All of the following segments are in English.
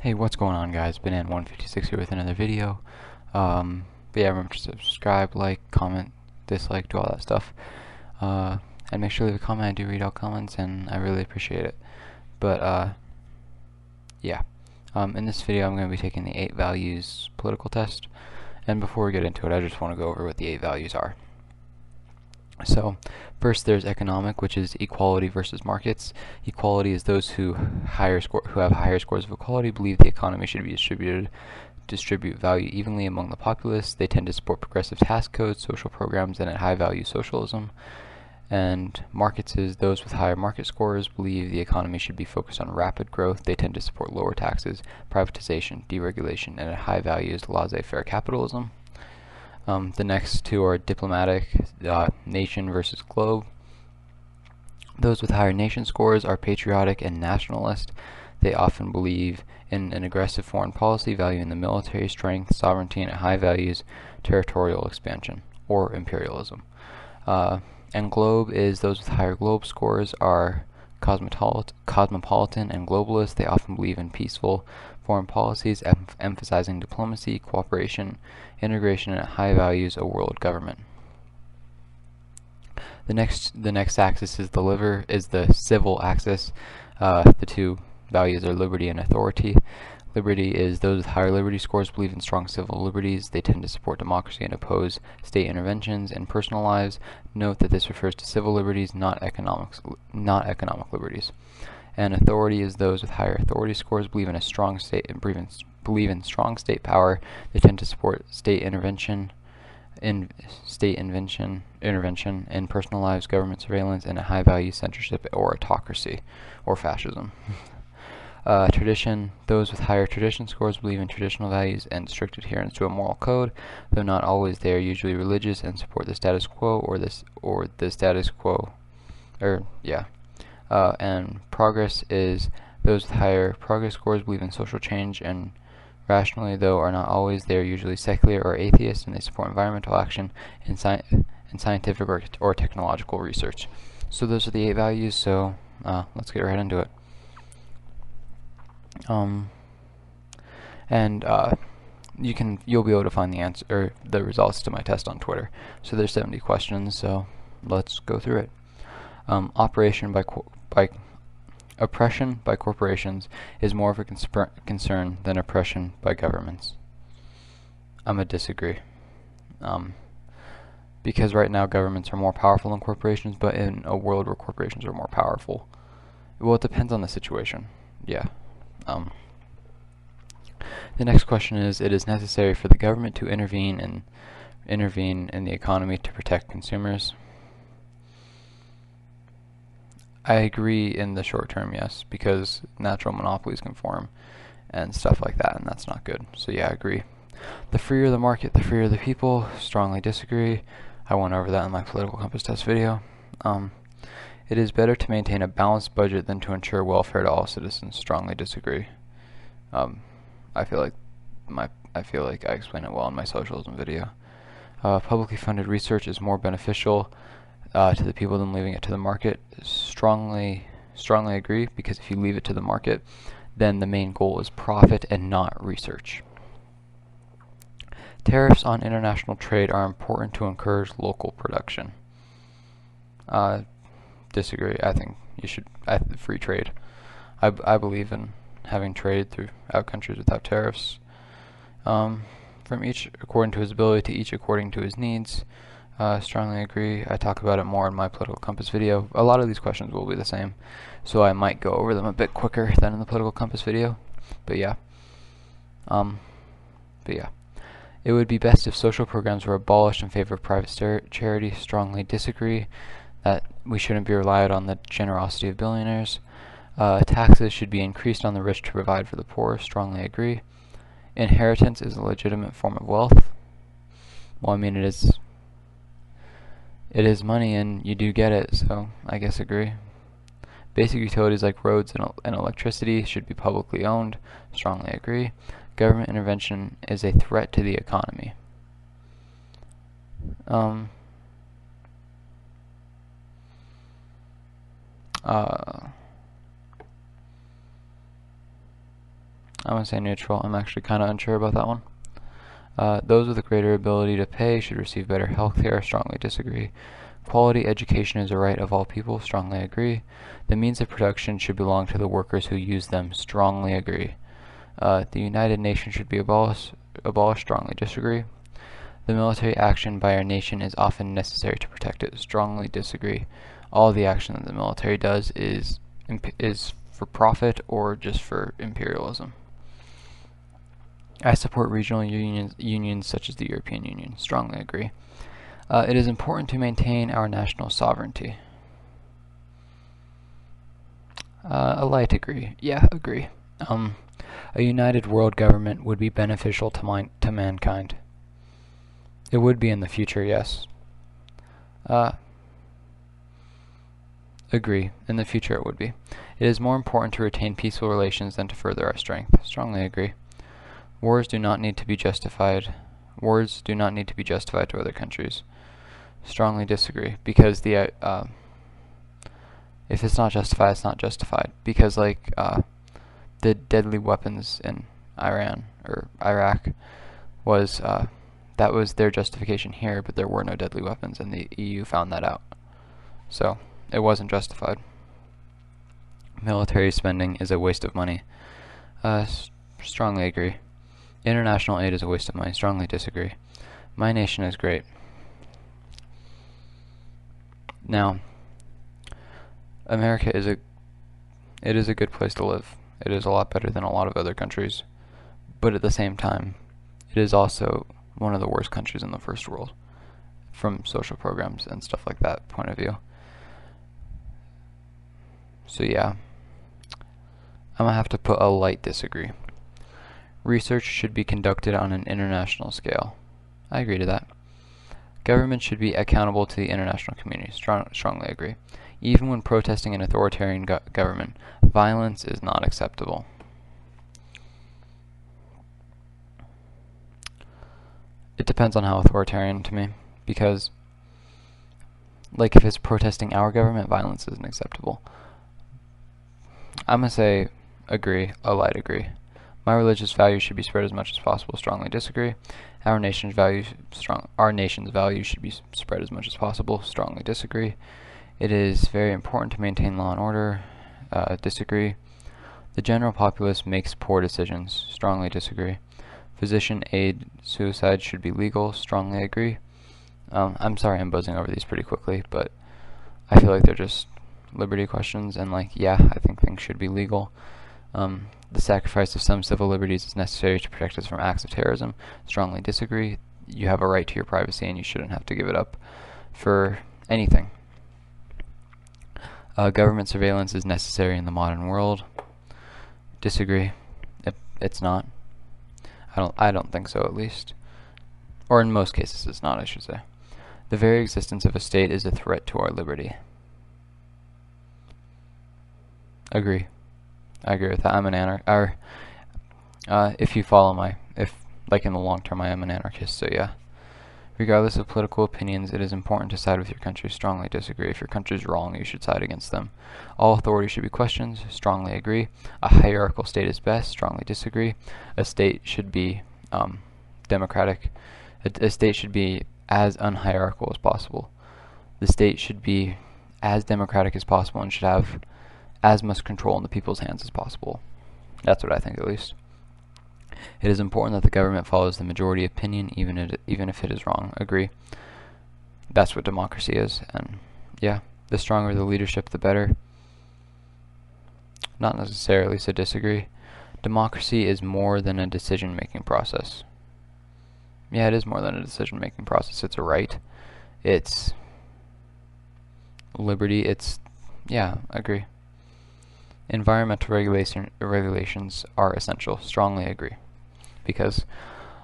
Hey, what's going on, guys? Banan156 here with another video. But yeah, remember to subscribe, like, comment, dislike, do all that stuff. And make sure to leave a comment. I do read all comments, and I really appreciate it. But yeah. In this video, I'm going to be taking the 8 values political test. And before we get into it, I just want to go over what the 8 values are. So, first there's economic, which is equality versus markets. Equality is those who have higher scores of equality believe the economy should be distribute value evenly among the populace. They tend to support progressive tax codes, social programs, and a high value socialism. And markets is those with higher market scores believe the economy should be focused on rapid growth. They tend to support lower taxes, privatization, deregulation, and a high value is laissez-faire capitalism. The next two are diplomatic, nation versus globe. Those with higher nation scores are patriotic and nationalist. They often believe in an aggressive foreign policy, valuing the military strength, sovereignty, and high values territorial expansion or imperialism. And globe is those with higher globe scores are cosmopolitan and globalist. They often believe in peaceful foreign policies, emphasizing diplomacy, cooperation, integration, and high values a world government. The next axis is the civil axis. The two values are liberty and authority. Liberty is those with higher liberty scores believe in strong civil liberties. They tend to support democracy and oppose state interventions in personal lives. Note that this refers to civil liberties, not economic liberties. And authority is those with higher authority scores believe in strong state power. They tend to support state intervention in personal lives, government surveillance, and a high value censorship or autocracy or fascism. Tradition, those with higher tradition scores believe in traditional values and strict adherence to a moral code, though not always. They are usually religious and support the status quo and progress is those with higher progress scores believe in social change and rationally, though are not always. They are usually secular or atheist, and they support environmental action and scientific or technological research. So those are the 8 values, so let's get right into it. You'll be able to find the answer or the results to my test on Twitter. So there's 70 questions, so let's go through it. Oppression by corporations is more of a concern than oppression by governments. I'm gonna disagree. Because right now governments are more powerful than corporations, but in a world where corporations are more powerful, well, it depends on the situation. Yeah. The next question is: it is necessary for the government to intervene in the economy to protect consumers. I agree in the short term, yes, because natural monopolies can form and stuff like that, and that's not good. So yeah, I agree. The freer the market, the freer the people. Strongly disagree. I went over that in my political compass test video. It is better to maintain a balanced budget than to ensure welfare to all citizens. Strongly disagree. I feel like I explained it well in my socialism video. Publicly funded research is more beneficial to the people than leaving it to the market. Strongly agree, because if you leave it to the market, then the main goal is profit and not research. Tariffs on international trade are important to encourage local production. Disagree. I think you should free trade. I believe in having trade throughout countries without tariffs. From each according to his ability to each according to his needs. Strongly agree. I talk about it more in my political compass video. A lot of these questions will be the same, so I might go over them a bit quicker than in the political compass video. But yeah. It would be best if social programs were abolished in favor of private charity. Strongly disagree. That we shouldn't be reliant on the generosity of billionaires. Taxes should be increased on the rich to provide for the poor. Strongly agree. Inheritance is a legitimate form of wealth. Well, I mean, it is money and you do get it, so I guess agree. Basic utilities like roads and electricity should be publicly owned. Strongly agree. Government intervention is a threat to the economy. I'm going to say neutral. I'm actually kind of unsure about that one. Those with a greater ability to pay should receive better health care. Strongly disagree. Quality education is a right of all people. Strongly agree. The means of production should belong to the workers who use them. Strongly agree. The United Nations should be abolished. Strongly disagree. The military action by our nation is often necessary to protect it. Strongly disagree. All the action that the military does is for profit or just for imperialism. I support regional unions such as the European Union. Strongly agree. It is important to maintain our national sovereignty. A light agree. Yeah, agree. A united world government would be beneficial to mankind. It would be in the future, yes. Agree. In the future it would be. It is more important to retain peaceful relations than to further our strength. Strongly agree. Wars do not need to be justified. Wars do not need to be justified to other countries. Strongly disagree. Because the if it's not justified, it's not justified. Because the deadly weapons in Iran or Iraq was that was their justification here, but there were no deadly weapons, and the EU found that out. So it wasn't justified. Military spending is a waste of money. Strongly agree. International aid is a waste of money. Strongly disagree. My nation is great. Now, America is a good place to live. It is a lot better than a lot of other countries, but at the same time, it is also one of the worst countries in the first world from social programs and stuff like that point of view. So yeah, I'm gonna have to put a light disagree. Research should be conducted on an international scale. I agree to that. Government should be accountable to the international community. Strongly agree. Even when protesting an authoritarian government, violence is not acceptable. It depends on how authoritarian to me, because like if it's protesting our government, violence isn't acceptable. I'm gonna say agree, a light agree. My religious values should be spread as much as possible. Strongly disagree. Our nation's values should be spread as much as possible. Strongly disagree. It is very important to maintain law and order. Disagree. The general populace makes poor decisions. Strongly disagree. Physician aid suicide should be legal. Strongly agree. I'm sorry I'm buzzing over these pretty quickly, but I feel like they're just liberty questions, and yeah, I think things should be legal. The sacrifice of some civil liberties is necessary to protect us from acts of terrorism. Strongly disagree. You have a right to your privacy and you shouldn't have to give it up for anything. Government surveillance is necessary in the modern world. Disagree. It's not. I don't think so, at least. Or in most cases it's not, I should say. The very existence of a state is a threat to our liberty. Agree. I agree with that. I'm an anarchist. If you follow in the long term, I am an anarchist, so yeah. Regardless of political opinions, it is important to side with your country. Strongly disagree. If your country is wrong, you should side against them. All authority should be questioned. Strongly agree. A hierarchical state is best. Strongly disagree. A state should be democratic. A state should be as unhierarchical as possible. The state should be as democratic as possible and should have as much control in the people's hands as possible. That's what I think, at least. It is important that the government follows the majority opinion, even if it is wrong. Agree. That's what democracy is, and yeah, the stronger the leadership, the better. Not necessarily, so disagree. Democracy is more than a decision-making process. Yeah, it is more than a decision-making process. It's a right. It's liberty. Yeah, agree. Environmental regulations are essential. Strongly agree. Because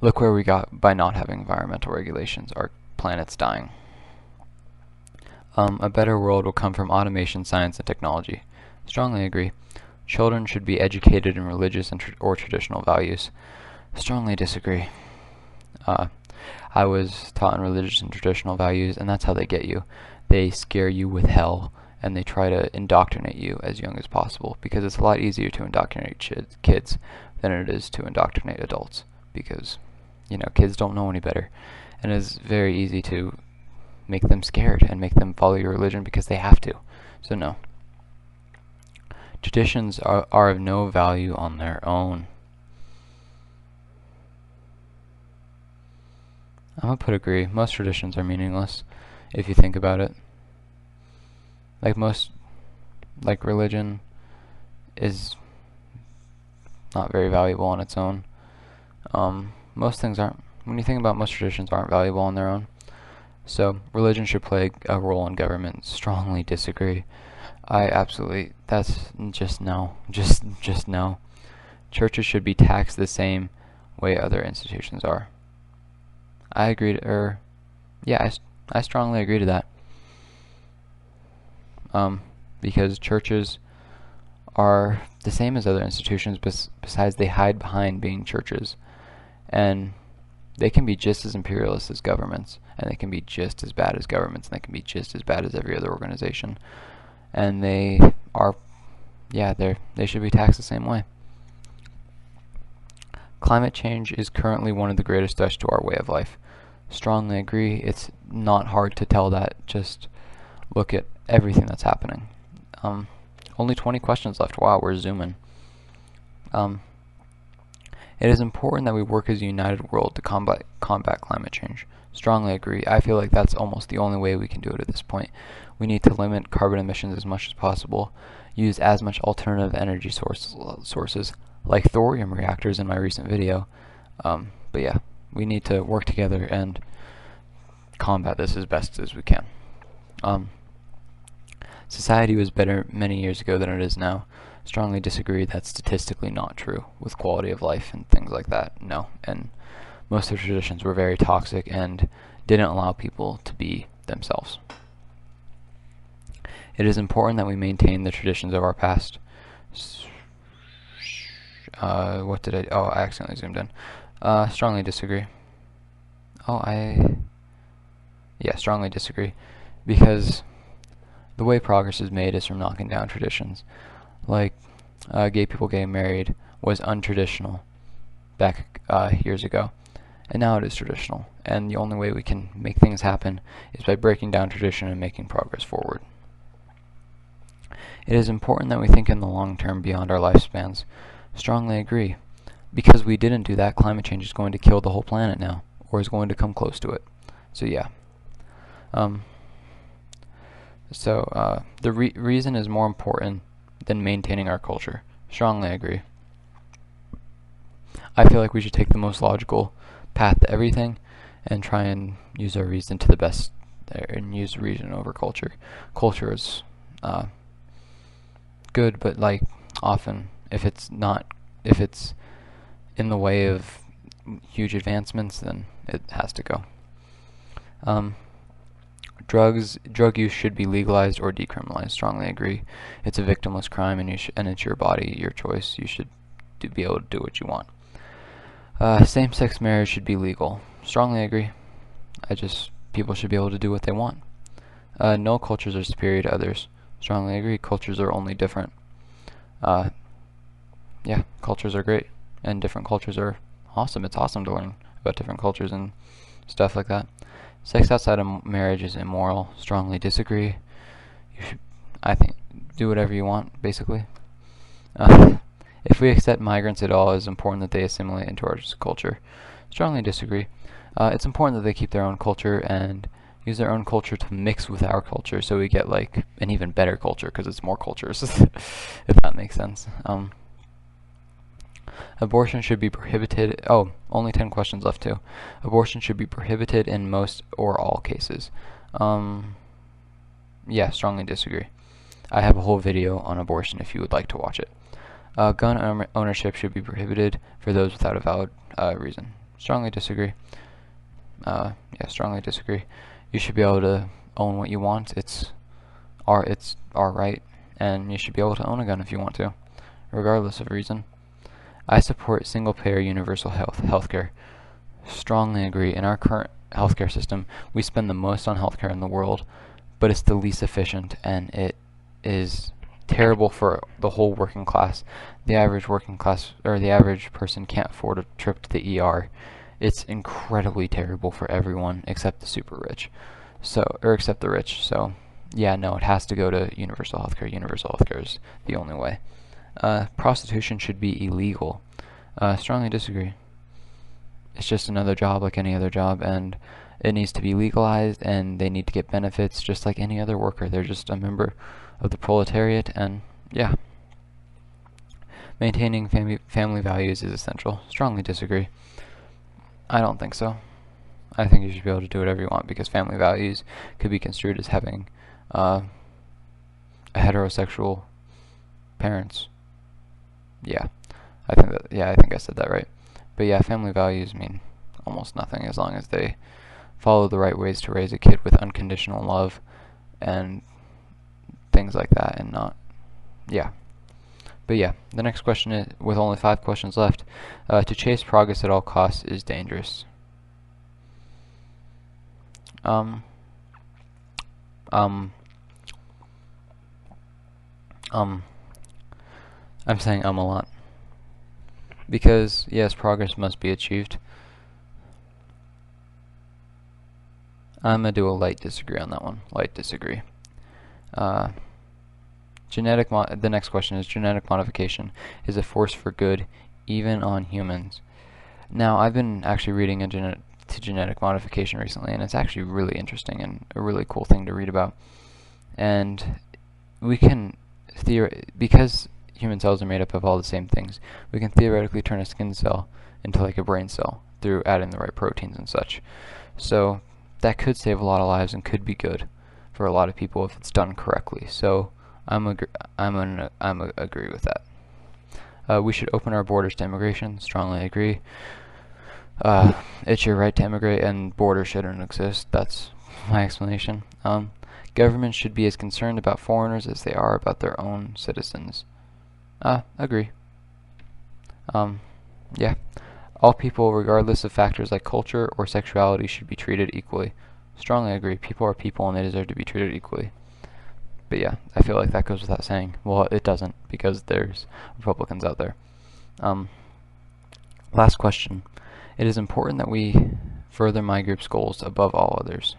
look where we got by not having environmental regulations. Our planet's dying. A better world will come from automation, science, and technology. Strongly agree. Children should be educated in religious or traditional values. Strongly disagree. I was taught in religious and traditional values, and that's how they get you. They scare you with hell, and they try to indoctrinate you as young as possible, because it's a lot easier to indoctrinate kids than it is to indoctrinate adults, because, you know, kids don't know any better, and it's very easy to make them scared and make them follow your religion because they have to. So no. Traditions are of no value on their own. I'm gonna put agree. Most traditions are meaningless if you think about it. Like religion is not very valuable on its own. Most things aren't. When you think about, most traditions aren't valuable on their own. So religion should play a role in government. Strongly disagree. That's just no. Just no. Churches should be taxed the same way other institutions are. I agree I strongly agree to that. Because churches are the same as other institutions, besides they hide behind being churches. And they can be just as imperialist as governments, and they can be just as bad as governments, and they can be just as bad as every other organization. And they should be taxed the same way. Climate change is currently one of the greatest threats to our way of life. Strongly agree. It's not hard to tell that. Just look at everything that's happening. Only 20 questions left. Wow, we're zooming. It is important that we work as a united world to combat climate change. Strongly agree. I feel like that's almost the only way we can do it at this point. We need to limit carbon emissions as much as possible, use as much alternative energy sources like thorium reactors in my recent video. But yeah, we need to work together and combat this as best as we can. Society was better many years ago than it is now. Strongly disagree. That's statistically not true with quality of life and things like that. No. And most of the traditions were very toxic and didn't allow people to be themselves. It is important that we maintain the traditions of our past. I accidentally zoomed in. Strongly disagree. Strongly disagree. Because the way progress is made is from knocking down traditions. Like, gay people getting married was untraditional back years ago, and now it is traditional. And the only way we can make things happen is by breaking down tradition and making progress forward. It is important that we think in the long term beyond our lifespans. Strongly agree. Because we didn't do that, climate change is going to kill the whole planet now, or is going to come close to it. So yeah. The reason is more important than maintaining our culture. Strongly agree. I feel like we should take the most logical path to everything and try and use our reason to the best there, and use reason over culture. Culture is good, but like often if it's in the way of huge advancements, then it has to go. Drug use should be legalized or decriminalized. Strongly agree. It's a victimless crime, and it's your body, your choice. You should be able to do what you want. Same-sex marriage should be legal. Strongly agree. People should be able to do what they want. No cultures are superior to others. Strongly agree. Cultures are only different. Cultures are great, and different cultures are awesome. It's awesome to learn about different cultures and stuff like that. Sex outside of marriage is immoral. Strongly disagree. You should, I think, do whatever you want, basically. If we accept migrants at all, it is important that they assimilate into our culture. Strongly disagree. It's important that they keep their own culture and use their own culture to mix with our culture, so we get like an even better culture because it's more cultures. If that makes sense. Abortion should be prohibited. Oh, only 10 questions left too. Abortion should be prohibited in most or all cases. Strongly disagree. I have a whole video on abortion if you would like to watch it. Gun ownership should be prohibited for those without a valid reason. Strongly disagree. Strongly disagree. You should be able to own what you want. It's our right, and you should be able to own a gun if you want to, regardless of reason. I support single-payer universal healthcare. Strongly agree. In our current healthcare system, we spend the most on healthcare in the world, but it's the least efficient, and it is terrible for the whole working class. The average working class, or the average person, can't afford a trip to the ER. It's incredibly terrible for everyone except the super rich. Or except the rich. So, yeah, no, it has to go to universal healthcare. Universal healthcare is the only way. Prostitution should be illegal. Strongly disagree. It's just another job like any other job, and it needs to be legalized, and they need to get benefits just like any other worker. They're just a member of the proletariat, and yeah. Maintaining family values is essential. Strongly disagree. I don't think so. I think you should be able to do whatever you want, because family values could be construed as having a heterosexual parents. Yeah, I think I said that right. But yeah, family values mean almost nothing as long as they follow the right ways to raise a kid with unconditional love and things like that, and not, yeah. But yeah, the next question is, with only 5 questions left, to chase progress at all costs is dangerous. I'm saying a lot. Because, yes, progress must be achieved. I'm gonna do a light disagree on that one. Light disagree. The next question is, genetic modification is a force for good, even on humans. Now, I've been actually reading into genetic modification recently, and it's actually really interesting and a really cool thing to read about. And we can because human cells are made up of all the same things, we can theoretically turn a skin cell into like a brain cell through adding the right proteins and such. So that could save a lot of lives and could be good for a lot of people if it's done correctly. So I'm agree with that. We should open our borders to immigration. Strongly agree. It's your right to immigrate, and borders shouldn't exist. That's my explanation. Governments should be as concerned about foreigners as they are about their own citizens. Agree. Yeah. All people, regardless of factors like culture or sexuality, should be treated equally. Strongly agree. People are people, and they deserve to be treated equally. But yeah, I feel like that goes without saying. Well, it doesn't, because there's Republicans out there. Last question. It is important that we further my group's goals above all others.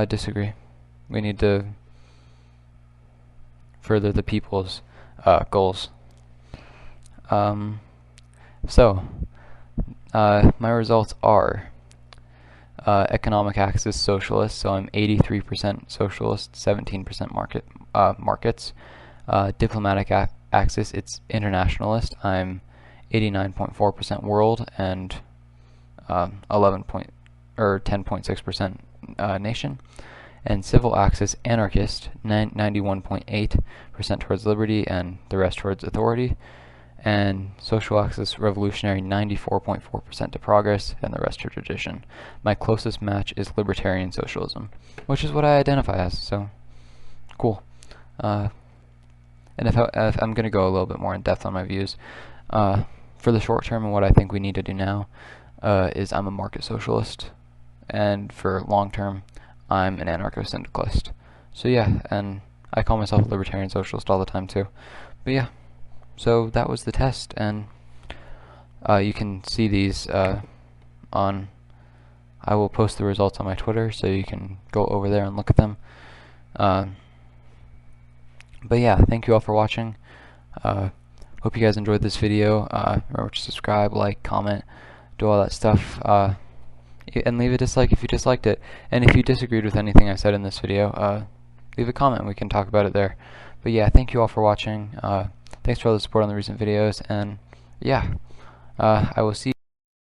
Disagree. We need to further the people's goals. My results are economic axis socialist, so I'm 83% socialist, 17% markets. Diplomatic axis, it's internationalist. I'm 89.4% world and 10.6% nation. And civil axis, anarchist, 91.8% towards liberty and the rest towards authority. And social axis, revolutionary, 94.4% to progress and the rest to tradition. My closest match is libertarian socialism, which is what I identify as, so cool. And if I'm going to go a little bit more in depth on my views, for the short term and what I think we need to do now is I'm a market socialist, and for long term I'm an anarcho-syndicalist. So yeah, and I call myself a libertarian socialist all the time too. But yeah, so that was the test, and you can see these I will post the results on my Twitter, so you can go over there and look at them. But yeah, thank you all for watching. Hope you guys enjoyed this video. Remember to subscribe, like, comment, do all that stuff. And leave a dislike if you disliked it. And if you disagreed with anything I said in this video, leave a comment and we can talk about it there. But yeah, thank you all for watching. Thanks for all the support on the recent videos, and yeah, I will see you